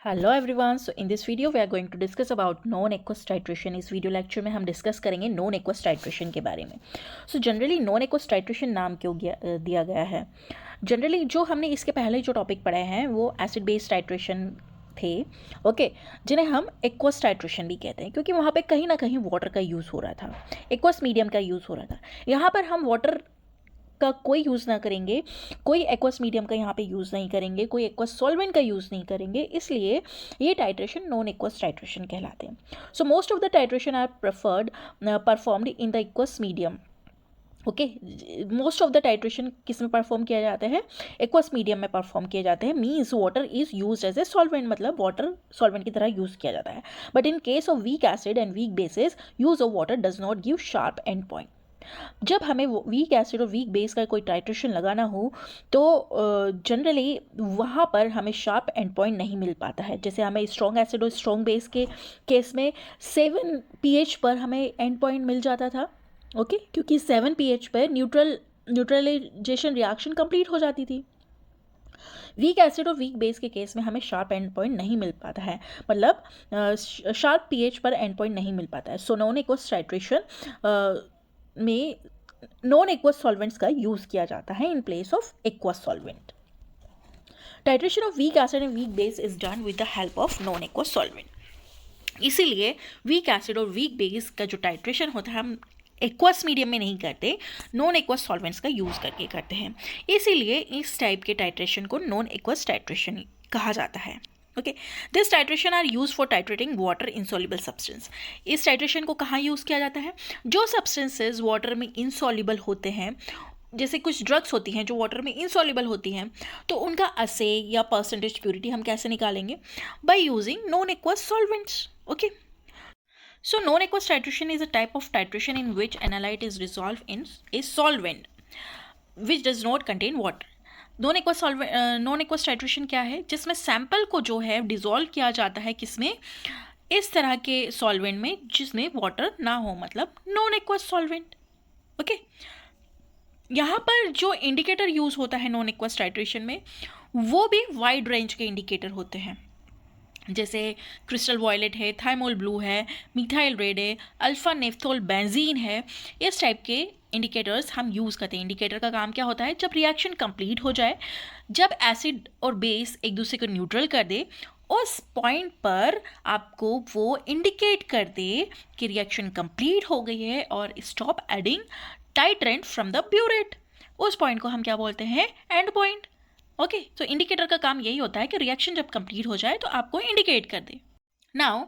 Hello everyone, so in this video we are going to discuss about non aqueous titration. इस video lecture में हम discuss करेंगे non aqueous titration के बारे में। So generally non aqueous titration नाम क्यों दिया गया है? जनरली जो हमने इसके पहले जो टॉपिक पढ़े हैं वो एसिड बेस्ड टाइट्रेशन थे, ओके, जिन्हें हम एक्वस टाइट्रेशन भी कहते हैं, क्योंकि वहाँ पे कहीं ना कहीं वाटर का यूज़ हो रहा था, एक्वस मीडियम का यूज़ हो रहा था। यहाँ पर हम वाटर का कोई यूज़ ना करेंगे, कोई एक्वस मीडियम का यहाँ पे यूज़ नहीं करेंगे, कोई एक्वस सॉल्वेंट का यूज़ नहीं करेंगे, इसलिए ये टाइट्रेशन नॉन एक्वस टाइट्रेशन कहलाते हैं। So most of the titration are performed in the aqueous medium. Okay, most of the titration किस में परफॉर्म किया जाता है? एक्वस मीडियम में परफॉर्म किए जाते हैं। Means water is use as a solvent, मतलब वाटर सॉल्वेंट की तरह यूज किया जाता है। But in case of weak acid and weak bases, use of water does not give sharp end point. जब हमें वीक एसिड और वीक बेस का कोई टाइट्रेशन लगाना हो तो जनरली वहाँ पर हमें शार्प एंड पॉइंट नहीं मिल पाता है। जैसे हमें स्ट्रॉन्ग एसिड और स्ट्रॉन्ग बेस के केस में 7 pH पर हमें एंड पॉइंट मिल जाता था, ओके, क्योंकि 7 pH पर न्यूट्रलाइजेशन रिएक्शन कंप्लीट हो जाती थी। वीक एसिड और वीक बेस के केस में हमें शार्प एंड पॉइंट नहीं मिल पाता है, मतलब शार्प pH पर एंड पॉइंट नहीं मिल पाता है। सो नॉन एक्वस टाइट्रेशन में नॉन एक्वस सॉल्वेंट्स का यूज़ किया जाता है in place of aqueous solvent. Titration of weak acid and weak base is done with the help of non aqueous solvent. इसीलिए week acid और weak base का जो titration होता है हम एक्वस मीडियम में नहीं करते, नॉन एक्वस सॉल्वेंट्स का यूज़ करके करते हैं। इसीलिए इस टाइप के टाइट्रेशन को नॉन एक्वस टाइट्रेशन कहा जाता है। Okay, this titration are use for titrating water insoluble substance. इस टाइट्रेशन को कहाँ यूज़ किया जाता है? जो सब्सटेंसेज वाटर में इनसॉल्युबल होते हैं, जैसे कुछ ड्रग्स होती हैं जो वाटर में इनसॉल्युबल होती हैं, तो उनका असे या परसेंटेज प्योरिटी हम कैसे निकालेंगे? By using non aqueous solvents. Okay, so non-aqueous titration is a type of titration in which analyte is dissolved in a solvent which does not contain water. Non aqueous titration क्या है? जिसमें sample को जो है dissolve किया जाता है, किसमें? इस तरह के सॉल्वेंट में जिसमें वाटर ना हो, मतलब नॉन एक्वस सॉल्वेंट। ओके, यहाँ पर जो इंडिकेटर यूज होता है नॉन एक्वस टाइट्रेशन में, वो भी वाइड रेंज के इंडिकेटर होते हैं, जैसे क्रिस्टल वॉयलेट है, थाइमोल ब्लू है, मिथाइल रेड है, अल्फा नेफ्थोल बेंजीन है। इस टाइप के इंडिकेटर्स हम यूज़ करते हैं। इंडिकेटर का काम क्या होता है? जब रिएक्शन कंप्लीट हो जाए, जब एसिड और बेस एक दूसरे को न्यूट्रल कर दे, उस पॉइंट पर आपको वो इंडिकेट कर दे कि रिएक्शन कंप्लीट हो गई है और stop adding titrant from the burette. उस पॉइंट को हम क्या बोलते हैं? And point. ओके, तो इंडिकेटर का काम यही होता है कि रिएक्शन जब कंप्लीट हो जाए तो आपको इंडिकेट कर दे। Now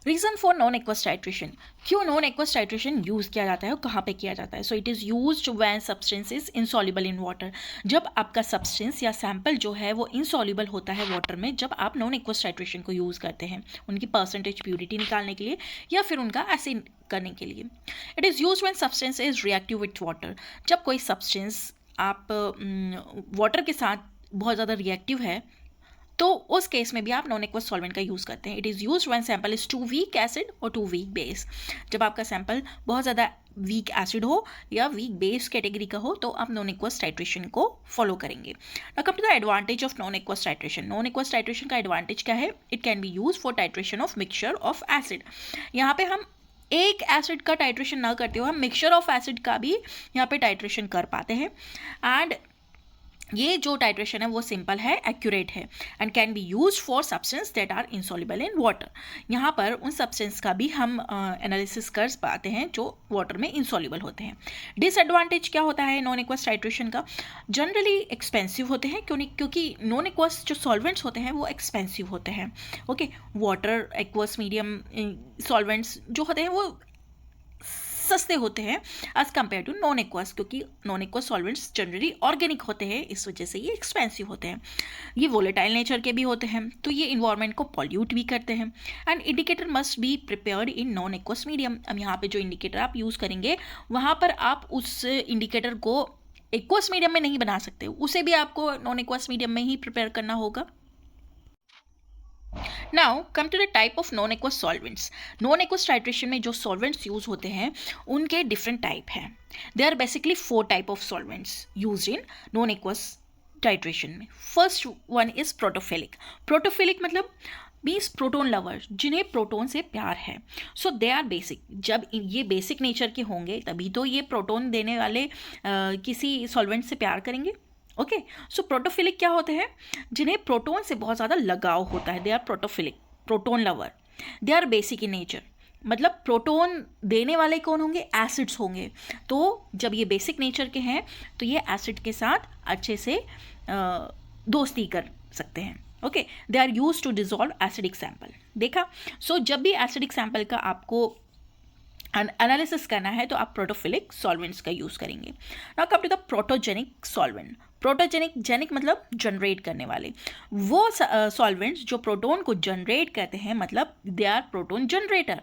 reason for non aqueous titration, क्यों नॉन एक्वस टाइट्रेशन यूज़ किया जाता है और कहाँ पे किया जाता है? So it is used when substance is insoluble in water. जब आपका सब्सटेंस या सैंपल जो है वो इनसॉल्युबल होता है वाटर में, जब आप नॉन एक्वस टाइट्रेशन को यूज़ करते हैं उनकी परसेंटेज प्योरिटी निकालने के लिए या फिर उनका एसे करने के लिए। It is use when substance is reactive with water. जब कोई सब्सटेंस आप वाटर के साथ बहुत ज़्यादा रिएक्टिव है, तो उस केस में भी आप नॉन एक्वस सॉल्वेंट का यूज़ करते हैं। It is use when sample is too weak acid और टू वीक बेस। जब आपका सैंपल बहुत ज़्यादा वीक एसिड हो या वीक बेस कैटेगरी का हो, तो आप नॉन एक्वस टाइट्रेशन को फॉलो करेंगे। Now come to the advantage of non aqueous titration. Non aqueous titration का एडवांटेज क्या है? It can be use for titration of mixture of acid. यहाँ पे हम एक एसिड का टाइट्रेशन ना करते हो, हम मिक्सचर ऑफ एसिड का भी यहाँ पे टाइट्रेशन कर पाते हैं। एंड ये जो टाइट्रेशन है वो सिंपल है, एक्यूरेट है, and can be use for substance that are insoluble in water. यहाँ पर उन सब्सटेंस का भी हम एनालिसिस कर पाते हैं जो वाटर में इनसॉल्युबल होते हैं। डिसएडवांटेज क्या होता है नॉन एक्वस टाइट्रेशन का? जनरली एक्सपेंसिव होते हैं, क्योंकि नॉन एक्वस जो सॉल्वेंट्स होते हैं वो एक्सपेंसिव होते हैं। Okay, water aqueous medium solvents जो होते हैं वो सस्ते होते हैं as compare to non aqueous, क्योंकि non aqueous solvents generally organic होते हैं, इस वजह से ये एक्सपेंसिव होते हैं। ये वोलेटाइल नेचर के भी होते हैं, तो ये इन्वायरमेंट को पॉल्यूट भी करते हैं। And indicator must be prepared in non aqueous medium. अब यहाँ पे जो इंडिकेटर आप यूज़ करेंगे, वहाँ पर आप उस इंडिकेटर को एक्वस मीडियम में नहीं बना सकते, उसे भी आपको नॉन एक्वस मीडियम में ही प्रिपेयर करना होगा। Now come to the type of non aqueous solvents. Non aqueous titration में जो सॉल्वेंट्स यूज होते हैं उनके डिफरेंट टाइप हैं। They are basically 4 type of solvents use in non aqueous titration में। First one is protophilic. Protophilic मतलब means proton lover, जिन्हें proton से प्यार है। So they are basic. जब ये बेसिक नेचर के होंगे तभी तो ये प्रोटोन देने वाले किसी सॉल्वेंट से प्यार करेंगे। ओके, सो प्रोटोफिलिक क्या होते हैं? जिन्हें प्रोटोन से बहुत ज़्यादा लगाव होता है। They are protophilic, proton lover. They are basic in nature, मतलब प्रोटोन देने वाले कौन होंगे? एसिड्स होंगे। तो जब ये बेसिक नेचर के हैं तो ये एसिड के साथ अच्छे से दोस्ती कर सकते हैं। Okay, they are use to dissolve acidic sample. देखा? सो जब भी एसिडिक सैंपल का आपको एनालिसिस करना है तो आप प्रोटोफिलिक सॉल्वेंट्स का यूज़ करेंगे। Now come to the protogenic solvent. Protogenic, genic मतलब जनरेट करने वाले, वो सॉल्वेंट्स जो प्रोटोन को जनरेट करते हैं, मतलब they are proton generator.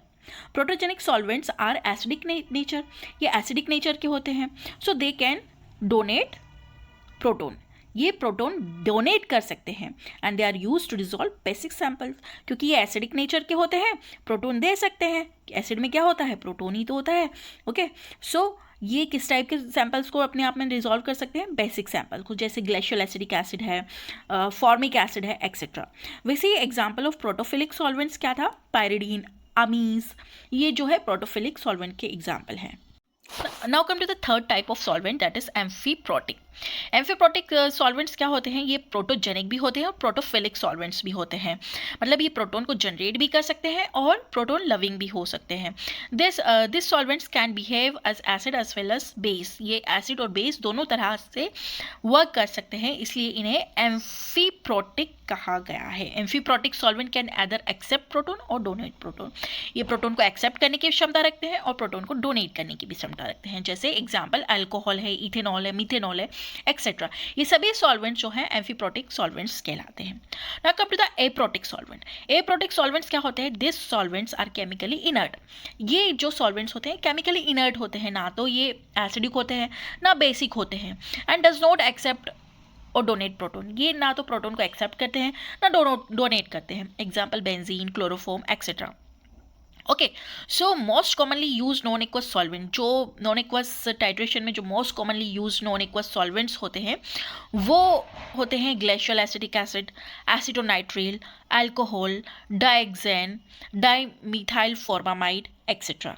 Protogenic solvents are acidic nature, ये एसिडिक नेचर के होते हैं। So they can donate proton, ये प्रोटोन डोनेट कर सकते हैं। And they are use to dissolve basic sample, क्योंकि ये एसिडिक नेचर के होते हैं, प्रोटोन दे सकते हैं। एसिड में क्या होता है? प्रोटोन ही तो होता है। ओके, सो ये किस टाइप के सैंपल्स को अपने आप में डिजॉल्व कर सकते हैं? बेसिक सैंपल को, जैसे ग्लेशियल एसिडिक एसिड है, फॉर्मिक एसिड है, एक्सेट्रा। वैसे ही एग्जाम्पल ऑफ प्रोटोफिलिक सॉल्वेंट्स क्या था? पायरिडीन, अमीज, ये जो है प्रोटोफिलिक सॉल्वेंट के एग्जाम्पल हैं। Now come to the third type of solvent, that is amphiprotic. Amphiprotic solvents क्या होते हैं? ये प्रोटोजेनिक भी होते हैं और प्रोटोफिलिक सॉल्वेंट्स भी होते हैं। मतलब ये प्रोटोन को जनरेट भी कर सकते हैं और प्रोटोन लविंग भी हो सकते हैं। This solvents can behave as acid as well as base. ये एसिड और बेस दोनों तरह से वर्क कर सकते हैं, इसलिए इन्हें एम्फीप्रोटिक कहा गया है। Amphiprotic solvent can either accept proton और डोनेट प्रोटोन। ये प्रोटोन को एक्सेप्ट करने की क्षमता रखते हैं और प्रोटोन को डोनेट करने की भी क्षमता रखते हैं। जैसे एग्जाम्पल अल्कोहल है, इथेनॉल है, मिथेनॉल है, एक्सेट्रा। ये सभी सॉल्वेंट्स जो हैं एम्फीप्रोटिक सॉल्वेंट्स कहलाते हैं। Now come to the aprotic solvent. Aprotic solvents क्या होते हैं? This solvents are chemically inert. ये जो सॉल्वेंट्स होते हैं केमिकली इनर्ट होते हैं, ना तो ये एसिडिक होते हैं ना बेसिक होते हैं। एंड डज नॉट एक्सेप्ट और डोनेट प्रोटोन। ये ना तो प्रोटोन को एक्सेप्ट करते हैं ना डोनेट करते हैं। Example benzene, chloroform, etcetera. Okay, so most commonly use non aqueous solvent, जो नॉन एक्वस टाइट्रेशन में जो most commonly use non aqueous solvents होते हैं वो होते हैं glacial acetic acid, acetonitrile, alcohol, dioxane, dimethyl formamide, etcetera.